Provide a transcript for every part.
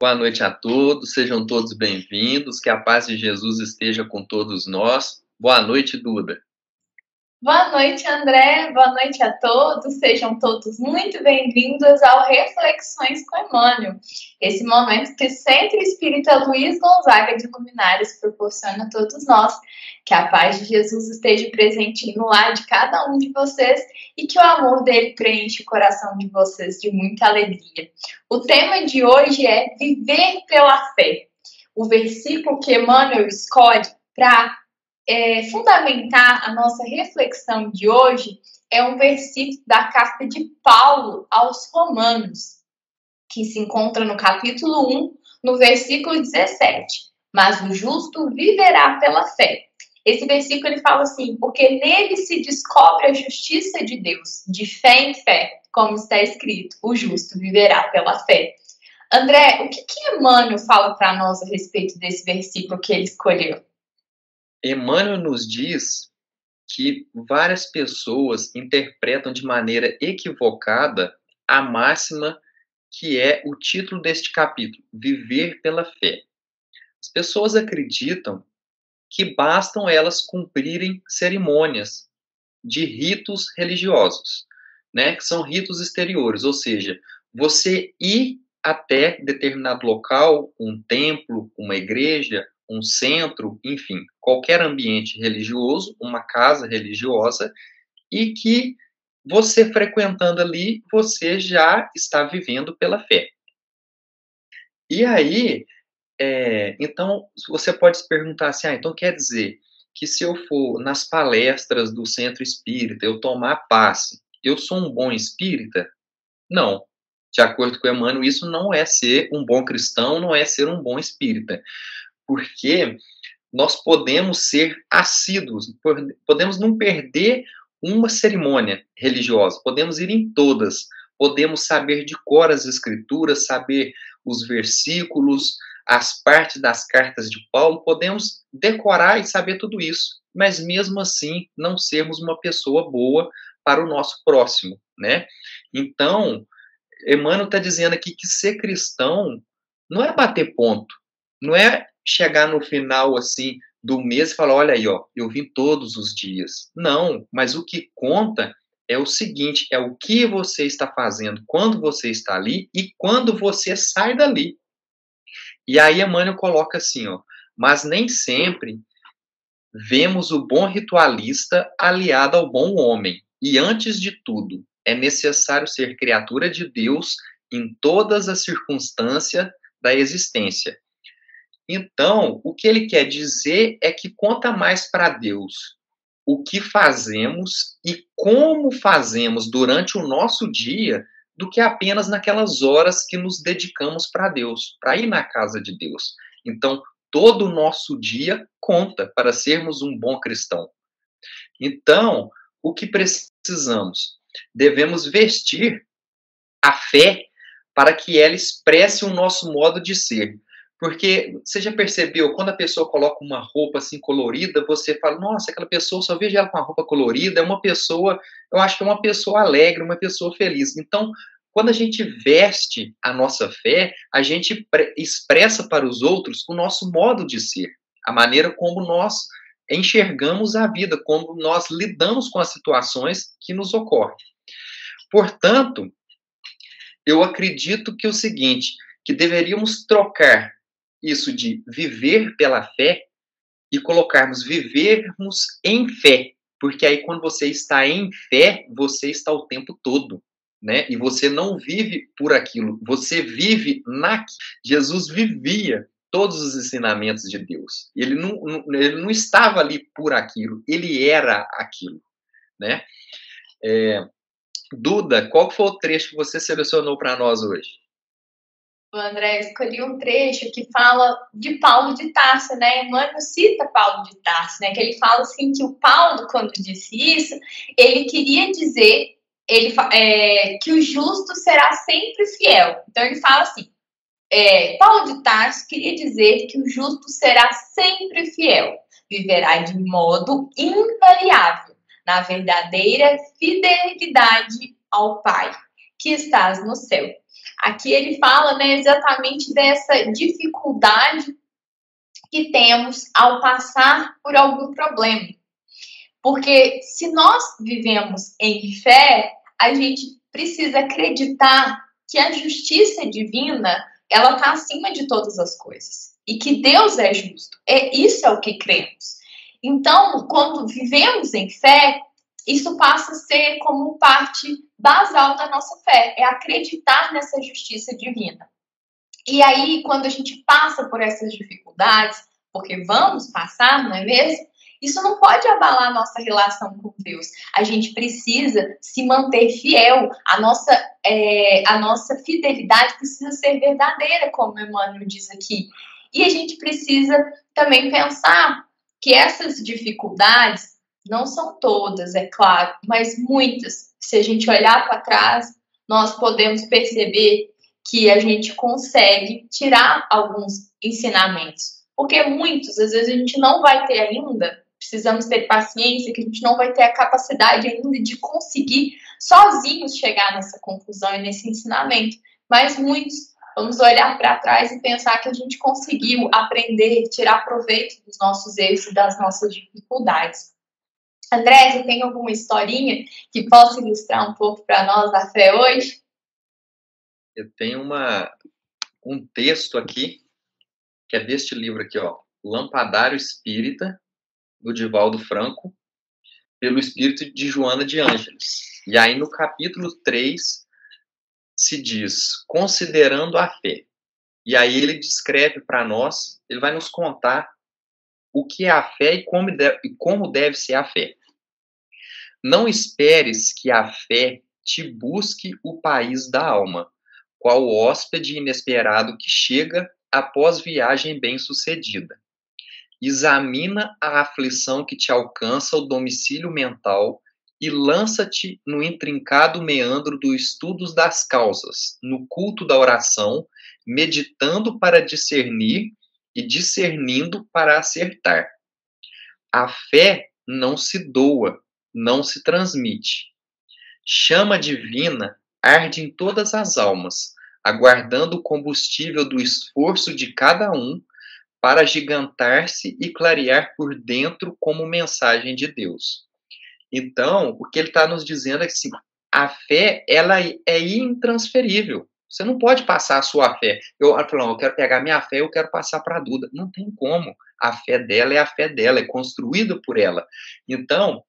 Boa noite a todos, sejam todos bem-vindos, que a paz de Jesus esteja com todos nós. Boa noite, Duda. Boa noite, André. Boa noite a todos. Sejam todos muito bem-vindos ao Reflexões com Emmanuel. Esse momento que Centro Espírita Luiz Gonzaga de Luminares proporciona a todos nós. Que a paz de Jesus esteja presente no lar de cada um de vocês e que o amor dele preencha o coração de vocês de muita alegria. O tema de hoje é Viver pela Fé. O versículo que Emmanuel escolhe para fundamentar a nossa reflexão de hoje é um versículo da carta de Paulo aos Romanos, que se encontra no capítulo 1, no versículo 17. Mas o justo viverá pela fé. Esse versículo ele fala assim, porque nele se descobre a justiça de Deus, de fé em fé, como está escrito, o justo viverá pela fé. André, o que Emmanuel fala para nós a respeito desse versículo que ele escolheu? Emmanuel nos diz que várias pessoas interpretam de maneira equivocada a máxima que é o título deste capítulo, Viver pela Fé. As pessoas acreditam que bastam elas cumprirem cerimônias de ritos religiosos, né, que são ritos exteriores, ou seja, você ir até determinado local, um templo, uma igreja, um centro, enfim, qualquer ambiente religioso, uma casa religiosa, e que você frequentando ali, você já está vivendo pela fé. E aí, então, você pode se perguntar assim, então quer dizer que se eu for nas palestras do centro espírita, eu tomar passe, eu sou um bom espírita? Não. De acordo com Emmanuel, isso não é ser um bom cristão, não é ser um bom espírita. Porque nós podemos ser assíduos, podemos não perder uma cerimônia religiosa, podemos ir em todas, podemos saber de cor as escrituras, saber os versículos, as partes das cartas de Paulo, podemos decorar e saber tudo isso, mas mesmo assim não sermos uma pessoa boa para o nosso próximo, né? Então, Emmanuel está dizendo aqui que ser cristão não é bater ponto, não é chegar no final assim do mês e falar, olha aí, ó, eu vim todos os dias. Não, mas o que conta é o seguinte, é o que você está fazendo quando você está ali e quando você sai dali. E aí Emmanuel coloca assim, ó, mas nem sempre vemos o bom ritualista aliado ao bom homem. E antes de tudo, é necessário ser criatura de Deus em todas as circunstâncias da existência. Então, o que ele quer dizer é que conta mais para Deus o que fazemos e como fazemos durante o nosso dia do que apenas naquelas horas que nos dedicamos para Deus, para ir na casa de Deus. Então, todo o nosso dia conta para sermos um bom cristão. Então, o que precisamos? Devemos vestir a fé para que ela expresse o nosso modo de ser. Porque você já percebeu, quando a pessoa coloca uma roupa assim colorida, você fala, nossa, aquela pessoa, só vejo ela com a roupa colorida, é uma pessoa, eu acho que é uma pessoa alegre, uma pessoa feliz. Então, quando a gente veste a nossa fé, a gente expressa para os outros o nosso modo de ser, a maneira como nós enxergamos a vida, como nós lidamos com as situações que nos ocorrem. Portanto, eu acredito que é o seguinte, que deveríamos trocar isso de viver pela fé e colocarmos vivermos em fé, porque aí quando você está em fé, você está o tempo todo, né? E você não vive por aquilo, você vive Jesus vivia todos os ensinamentos de Deus. Ele não estava ali por aquilo, ele era aquilo, né? Duda, qual foi o trecho que você selecionou para nós hoje? O André escolhi um trecho que fala de Paulo de Tarso, né? Emmanuel cita Paulo de Tarso, né? Que ele fala assim que o Paulo, quando disse isso, ele queria dizer que o justo será sempre fiel. Então ele fala assim, Paulo de Tarso queria dizer que o justo será sempre fiel, viverá de modo invariável na verdadeira fidelidade ao Pai, que estás no céu. Aqui ele fala, né, exatamente dessa dificuldade que temos ao passar por algum problema. Porque se nós vivemos em fé, a gente precisa acreditar que a justiça divina, ela está acima de todas as coisas. E que Deus é justo. Isso é o que cremos. Então, quando vivemos em fé, isso passa a ser como parte basal da nossa fé. É acreditar nessa justiça divina. E aí, quando a gente passa por essas dificuldades, porque vamos passar, não é mesmo? Isso não pode abalar a nossa relação com Deus. A gente precisa se manter fiel. A nossa fidelidade precisa ser verdadeira, como o Emmanuel diz aqui. E a gente precisa também pensar que essas dificuldades, não são todas, é claro, mas muitas. Se a gente olhar para trás, nós podemos perceber que a gente consegue tirar alguns ensinamentos. Porque muitos, às vezes, a gente não vai ter ainda, precisamos ter paciência, que a gente não vai ter a capacidade ainda de conseguir sozinhos chegar nessa conclusão e nesse ensinamento. Mas muitos, vamos olhar para trás e pensar que a gente conseguiu aprender, tirar proveito dos nossos erros e das nossas dificuldades. André, você tem alguma historinha que possa ilustrar um pouco para nós a fé hoje? Eu tenho um texto aqui, que é deste livro aqui, ó, Lampadário Espírita, do Divaldo Franco, pelo espírito de Joana de Ângeles. E aí no capítulo 3 se diz, considerando a fé. E aí ele descreve para nós, ele vai nos contar o que é a fé e como deve ser a fé. Não esperes que a fé te busque o país da alma, qual hóspede inesperado que chega após viagem bem-sucedida. Examina a aflição que te alcança o domicílio mental e lança-te no intrincado meandro dos estudos das causas, no culto da oração, meditando para discernir e discernindo para acertar. A fé não se doa, não se transmite. Chama divina arde em todas as almas, aguardando o combustível do esforço de cada um para gigantar-se e clarear por dentro como mensagem de Deus. Então, o que ele está nos dizendo é que assim, a fé ela é intransferível. Você não pode passar a sua fé. Eu quero pegar minha fé, eu quero passar para a Duda. Não tem como. A fé dela é a fé dela, é construída por ela. Então,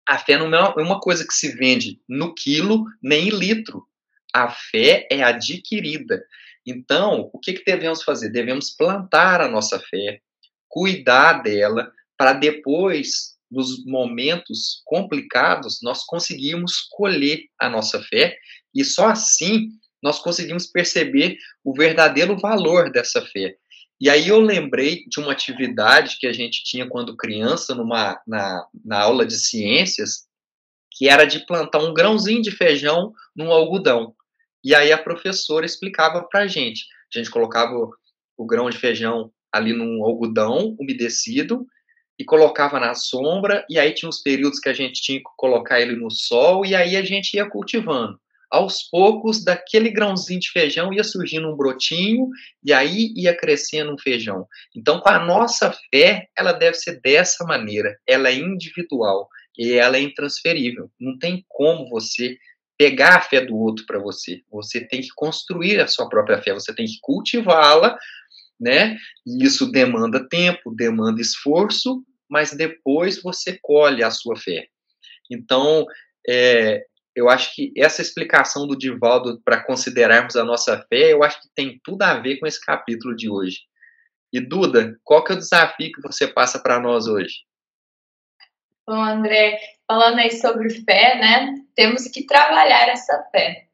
a fé não é uma coisa que se vende no quilo nem em litro. A fé é adquirida. Então, o que devemos fazer? Devemos plantar a nossa fé, cuidar dela, para depois, nos momentos complicados, nós conseguirmos colher a nossa fé e só assim nós conseguimos perceber o verdadeiro valor dessa fé. E aí eu lembrei de uma atividade que a gente tinha quando criança, na aula de ciências, que era de plantar um grãozinho de feijão num algodão. E aí a professora explicava para a gente. A gente colocava o grão de feijão ali num algodão umedecido e colocava na sombra, e aí tinha uns períodos que a gente tinha que colocar ele no sol, e aí a gente ia cultivando. Aos poucos, daquele grãozinho de feijão ia surgindo um brotinho, e aí ia crescendo um feijão. Então, com a nossa fé, ela deve ser dessa maneira. Ela é individual e ela é intransferível. Não tem como você pegar a fé do outro para você. Você tem que construir a sua própria fé, você tem que cultivá-la, né? E isso demanda tempo, demanda esforço, mas depois você colhe a sua fé. Então, eu acho que essa explicação do Divaldo para considerarmos a nossa fé, eu acho que tem tudo a ver com esse capítulo de hoje. E Duda, qual que é o desafio que você passa para nós hoje? Bom, André, falando aí sobre fé, né? Temos que trabalhar essa fé,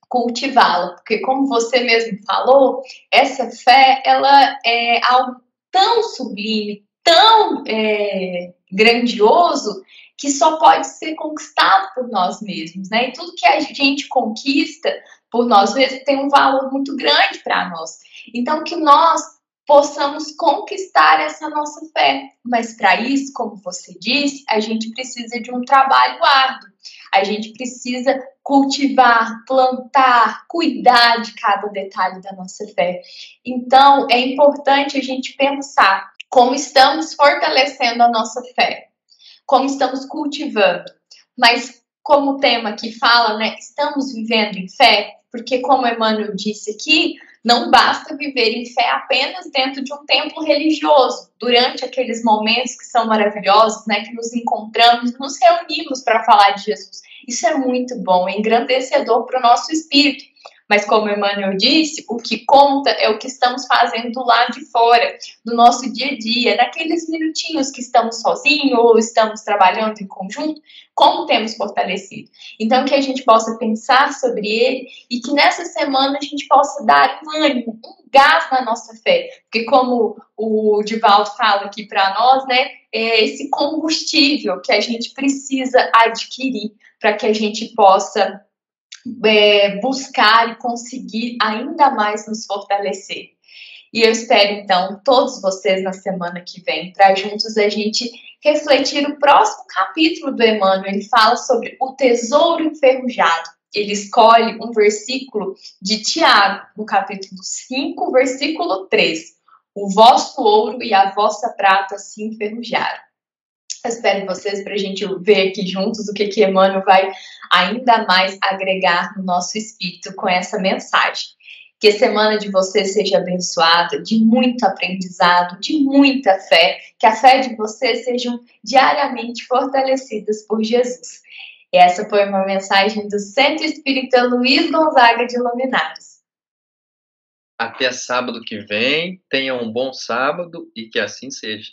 cultivá-la, porque como você mesmo falou, essa fé, ela é algo tão sublime, tão grandioso, que só pode ser conquistado por nós mesmos, né? E tudo que a gente conquista por nós mesmos tem um valor muito grande para nós. Então, que nós possamos conquistar essa nossa fé. Mas para isso, como você disse, a gente precisa de um trabalho árduo. A gente precisa cultivar, plantar, cuidar de cada detalhe da nossa fé. Então, é importante a gente pensar como estamos fortalecendo a nossa fé, como estamos cultivando. Mas como o tema aqui fala, né, estamos vivendo em fé, porque como Emmanuel disse aqui, não basta viver em fé apenas dentro de um templo religioso, durante aqueles momentos que são maravilhosos, né, que nos encontramos, nos reunimos para falar de Jesus. Isso é muito bom, é engrandecedor para o nosso espírito. Mas como Emmanuel disse, o que conta é o que estamos fazendo do lado de fora, do nosso dia a dia, naqueles minutinhos que estamos sozinhos ou estamos trabalhando em conjunto, como temos fortalecido. Então, que a gente possa pensar sobre ele e que nessa semana a gente possa dar um ânimo, um gás na nossa fé. Porque como o Divaldo fala aqui para nós, né, é esse combustível que a gente precisa adquirir para que a gente possa buscar e conseguir ainda mais nos fortalecer. E eu espero, então, todos vocês na semana que vem, para juntos a gente refletir o próximo capítulo do Emmanuel. Ele fala sobre o tesouro enferrujado. Ele escolhe um versículo de Tiago, no capítulo 5, versículo 3. O vosso ouro e a vossa prata se enferrujaram. Eu espero vocês para a gente ver aqui juntos o que Emmanuel vai ainda mais agregar no nosso espírito com essa mensagem. Que a semana de vocês seja abençoada, de muito aprendizado, de muita fé, que a fé de vocês sejam diariamente fortalecidas por Jesus. E essa foi uma mensagem do Centro Espírita Luiz Gonzaga de Luminares. Até sábado que vem, tenha um bom sábado e que assim seja.